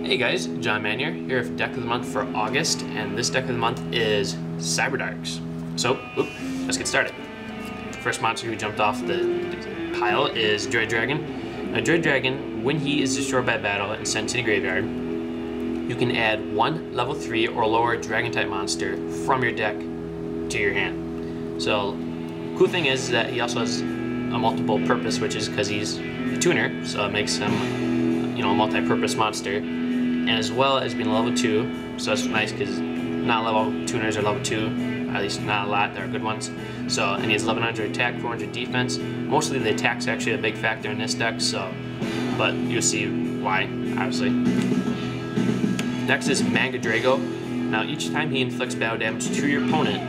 Hey guys, naMehTnoJ here with Deck of the Month for August, and this Deck of the Month is Cyberdarks. So, let's get started. First monster who jumped off the pile is Dread Dragon. Now, Dread Dragon, when he is destroyed by battle and sent to the graveyard, you can add one level 3 or lower Dragon-type monster from your deck to your hand. So, cool thing is that he also has a multiple purpose, which is because he's a tuner, so it makes him, a multi-purpose monster. And as well as being level 2, so that's nice because not level tuners are level 2, at least not a lot, there are good ones. So, and he has 1100 attack, 400 defense. Mostly the attack's actually a big factor in this deck, so, but you'll see why, obviously. Next is Manga Drago. Now, each time he inflicts battle damage to your opponent,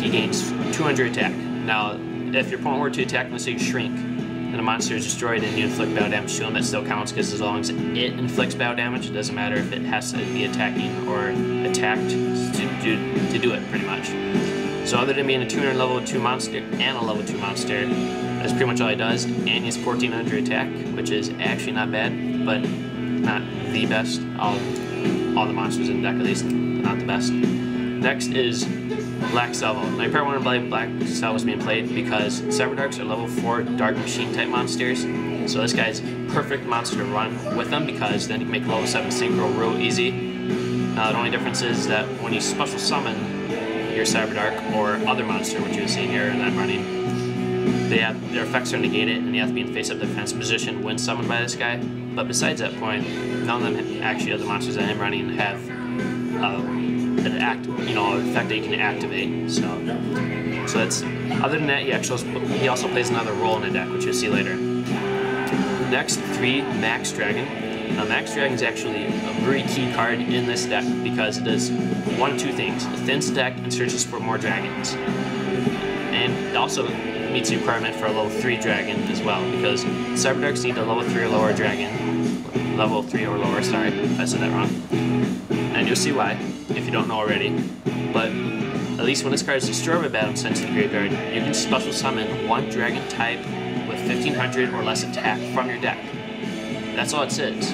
he gains 200 attack. Now, if your opponent were to attack, let's say you shrink, and a monster is destroyed and you inflict battle damage to him, that still counts because as long as it inflicts battle damage, it doesn't matter if it has to be attacking or attacked to do it, pretty much. So other than being a tuner level 2 monster and a level 2 monster, that's pretty much all he does. And he has 1400 attack, which is actually not bad, but not the best. All the monsters in the deck, at least, not the best. Next is Black Salvo. Now you probably want to believe Black Salvo is being played because Cyberdarks are level 4 Dark Machine type monsters. So this guy's perfect monster to run with them because then you can make level 7 Synchro real easy. Now the only difference is that when you special summon your Cyberdark or other monster, which you've seen here and I'm running, their effects are negated and you have to be in face-up defense position when summoned by this guy. But besides that point, none of them actually of the monsters that I'm running have an effect that you can activate. So that's, other than that, he also plays another role in the deck, which you'll see later. Next, 3 Max Dragon. Now Max Dragon is actually a very key card in this deck because it does one of two things. It thins the deck and searches for more dragons. And it also meets the requirement for a level 3 dragon as well, because Cyberdarks need a level 3 or lower dragon. Level 3 or lower, sorry, if I said that wrong. And you'll see why, if you don't know already. But at least when this card is destroyed by battle and sent to the graveyard, you can special summon one dragon type with 1500 or less attack from your deck. That's all it says.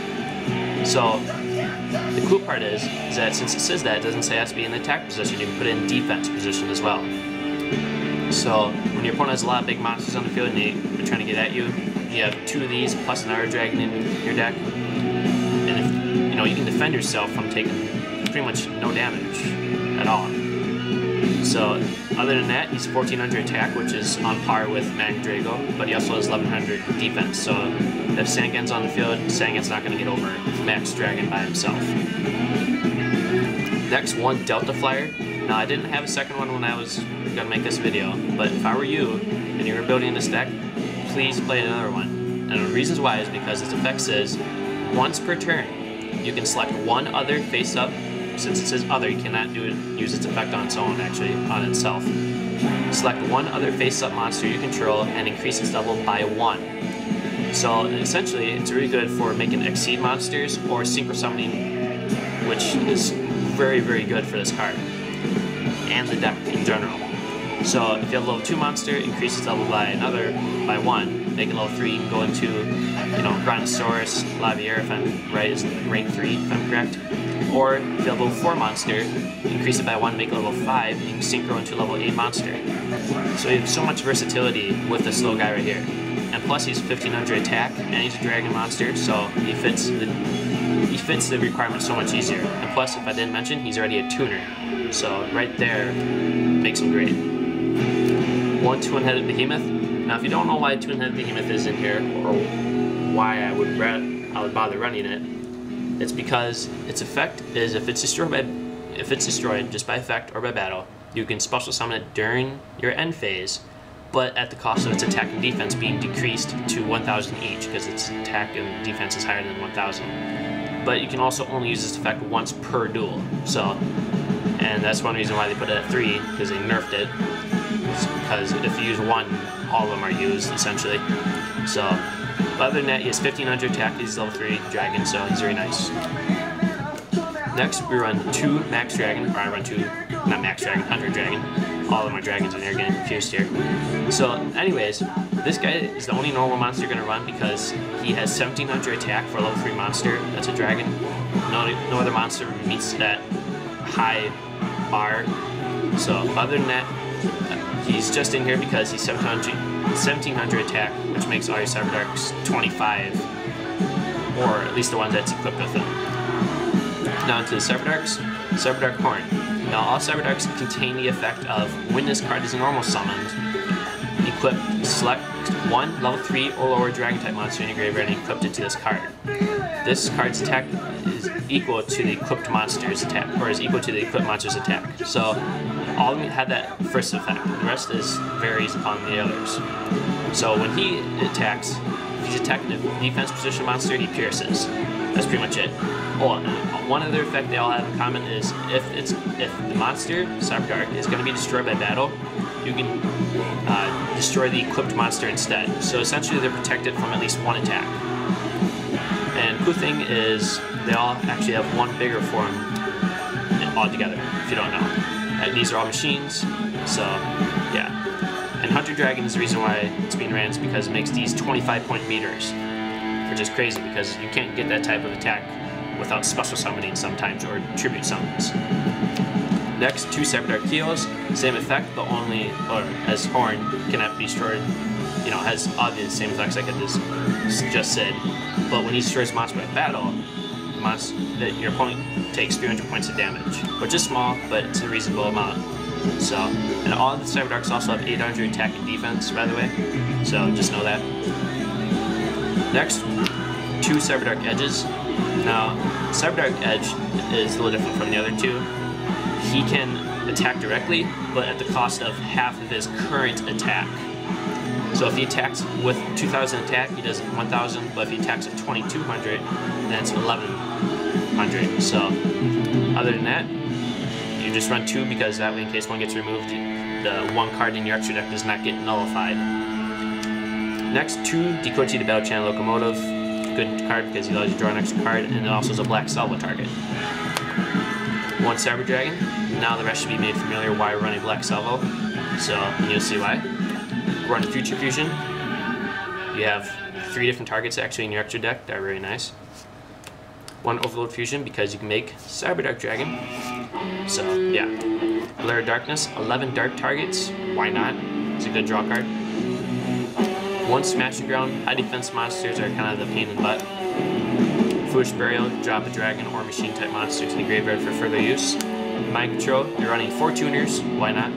So the cool part is that since it says that, it doesn't say it has to be in the attack position, you can put it in defense position as well. So when your opponent has a lot of big monsters on the field and they're trying to get at you, you have 2 of these plus another dragon in your deck. And if you can defend yourself from taking pretty much no damage at all. So other than that, he's 1400 attack, which is on par with Manga Drago, but he also has 1100 defense. So if Sangen's on the field, Sangen's not going to get over Max Dragon by himself. Next one, Delta Flyer. Now I didn't have a second one when I was going to make this video, but if I were you and you were building this deck, please play another one. And the reasons why is because its effect says once per turn, you can select one other face-up. Since it says other, you cannot use its effect on its own, actually, on itself. Select one other face-up monster you control and increase its level by 1. So essentially, it's really good for making exceed monsters or synchro summoning, which is very, very good for this card and the deck in general. So if you have a level 2 monster, increase its level by 1, make it level 3, you can go into, Brontosaurus, Lavier, if I'm right, is rank 3, if I'm correct. Or if you have a level 4 monster, increase it by 1, make it level 5, and you can synchro into a level 8 monster. So you have so much versatility with this little guy right here. And plus he's 1500 attack, and he's a dragon monster, so he fits the requirement so much easier. And plus, if I didn't mention, he's already a tuner. So right there makes him great. 1 Twin-Headed Behemoth. Now if you don't know why Twin-Headed Behemoth is in here, or why I would bother running it, it's because its effect is if it's destroyed just by effect or by battle, you can special summon it during your end phase, but at the cost of its attack and defense being decreased to 1000 each, because its attack and defense is higher than 1000. But you can also only use this effect once per duel. So, and that's one reason why they put it at 3, because they nerfed it. Because if you use 1, all of them are used essentially. So. But other than that, he has 1500 attack, he's level 3 dragon, so he's very nice. Next, we run 2 Max Dragon, or I run 2, not Max Dragon, 100 Dragon. all of my dragons in there getting confused here. So anyways, this guy is the only normal monster you're going to run because he has 1700 attack for a level 3 monster. That's a dragon. No other monster meets that high bar. So other than that, he's just in here because he's 1700 attack, which makes all your Cyberdarks 25, or at least the ones that's equipped with them. Now to the Cyberdarks. Cyberdark Horn. Now all Cyberdarks contain the effect of when this card is normal summoned, select one level 3 or lower dragon type monster in your graveyard and equip it to this card. This card's attack is equal to the equipped monster's attack, or is equal to the equipped monster's attack. So all of them had that first effect. The rest varies upon the others. So when he attacks, if he's attacking a defense position monster, he pierces. That's pretty much it. Oh, one other effect they all have in common is if the monster, Cyberdark, is going to be destroyed by battle, you can destroy the equipped monster instead. So essentially they're protected from at least one attack. And cool thing is they all actually have one bigger form altogether, if you don't know. And these are all machines, so yeah. And Hunter Dragon is the reason why it's being ran, is because it makes these 25-point meters, which is crazy because you can't get that type of attack without special summoning sometimes, or tribute summons. Next, 2 Cyberdark Keels, same effect, but only, or as Horn, cannot be destroyed, you know, has obvious same effects like I just said, but when he destroys monster by battle, your opponent takes 300 points of damage, which is small, but it's a reasonable amount. So, and all of the Cyberdarks also have 800 attack and defense, by the way, so just know that. Next, 2 Cyberdark Edges. Now, Cyberdark Edge is a little different from the other two. He can attack directly, but at the cost of half of his current attack. So if he attacks with 2,000 attack, he does 1,000, but if he attacks at 2,200, then it's 1,100. So, other than that, you just run 2 because that way, in case one gets removed, the one card in your extra deck does not get nullified. Next, 2 Decklist the Battle Channel Locomotive. Good card because he allows you to draw an extra card, and it also is a black Salvo target. 1 Cyber Dragon. Now the rest should be made familiar why we're running black Salvo, so you'll see why. We're running Future Fusion. You have 3 different targets actually in your extra deck. They're really nice. 1 Overload Fusion because you can make Cyberdark Dragon. So yeah. Glare of Darkness. 11 dark targets. Why not? It's a good draw card. 1 Smashing Ground. High defense monsters are kind of the pain in the butt. Foolish Burial. Drop a dragon or machine type monster to the graveyard for further use. Mind Control. You're running 4 tuners. Why not?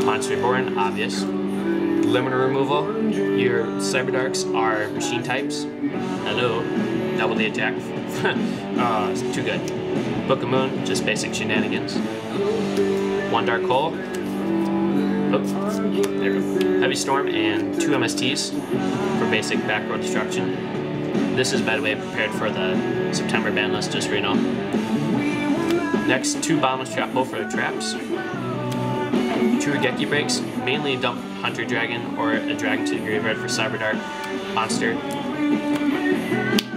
Monster Reborn. Obvious. Limiter Removal. Your Cyberdarks are machine types. Hello. Double the attack. It's too good. Book of Moon. Just basic shenanigans. 1 Dark Hole. Oh, there we go. Heavy Storm and 2 MSTs for basic back row destruction. This is, by the way, prepared for the September ban list, just so you know. Next, 2 Bottomless Trap Hole for the traps. 2 Regeki Breaks, mainly dump Hunter Dragon or a dragon to the graveyard for Cyberdark monster.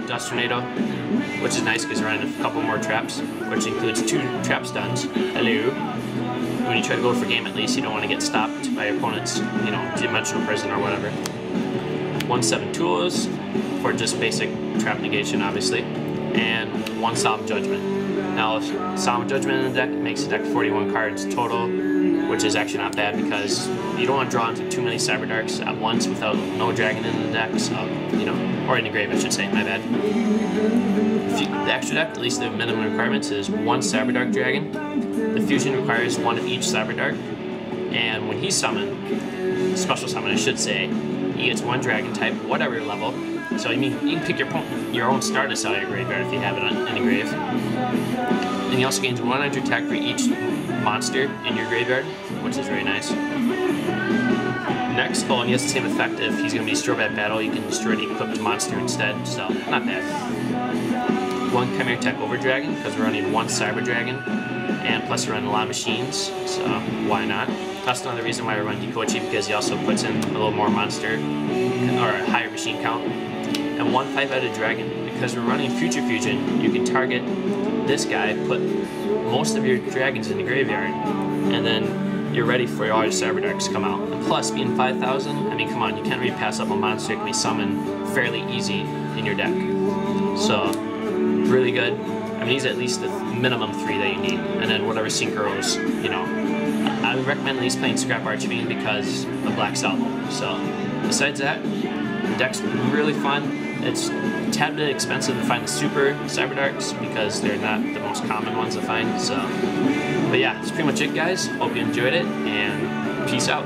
Dust Tornado, which is nice because we're running a couple more traps, which includes 2 trap stuns. Hello. When you try to go for game, at least you don't want to get stopped by your opponent's, you know, dimensional prison or whatever. 1/7 Tools for just basic trap negation, obviously, and 1 Solemn Judgment. Now, if Solemn Judgment in the deck makes the deck 41 cards total, which is actually not bad because you don't want to draw into too many Cyberdarks at once without no dragon in the deck, so, you know, or in the grave, I should say, my bad. The extra deck, at least the minimum requirements, is 1 Cyberdark Dragon. The fusion requires 1 of each Cyberdark, and when he's summoned, special summon I should say, he gets 1 dragon type, whatever level. So I mean, you can pick your own Stardust out of your graveyard if you have it in the grave. And he also gains 100 attack for each monster in your graveyard, which is very nice. Next, and he has the same effect. If he's going to be destroyed by battle, you can destroy the equipped monster instead, so not bad. 1 Chimera Tech Over Dragon, because we're running 1 Cyber Dragon, and plus we're running a lot of machines, so why not? That's another reason why we're running Decklist, because he also puts in a little more monster, or a higher machine count. And 1 5-headed dragon, because we're running Future Fusion, you can target this guy, put most of your dragons in the graveyard, and then you're ready for all your Cyberdarks to come out. And plus, being 5,000, I mean, come on, you can't really pass up a monster that can be summoned fairly easy in your deck. So, really good. I mean, he's at least the minimum 3 that you need, and then whatever synchros, you know. I would recommend at least playing Scrap Archfiend because of Black Salvo. So, besides that, the deck's really fun. It's a tad bit expensive to find the super Cyberdarks because they're not the most common ones to find. So, but yeah, that's pretty much it, guys. Hope you enjoyed it, and peace out.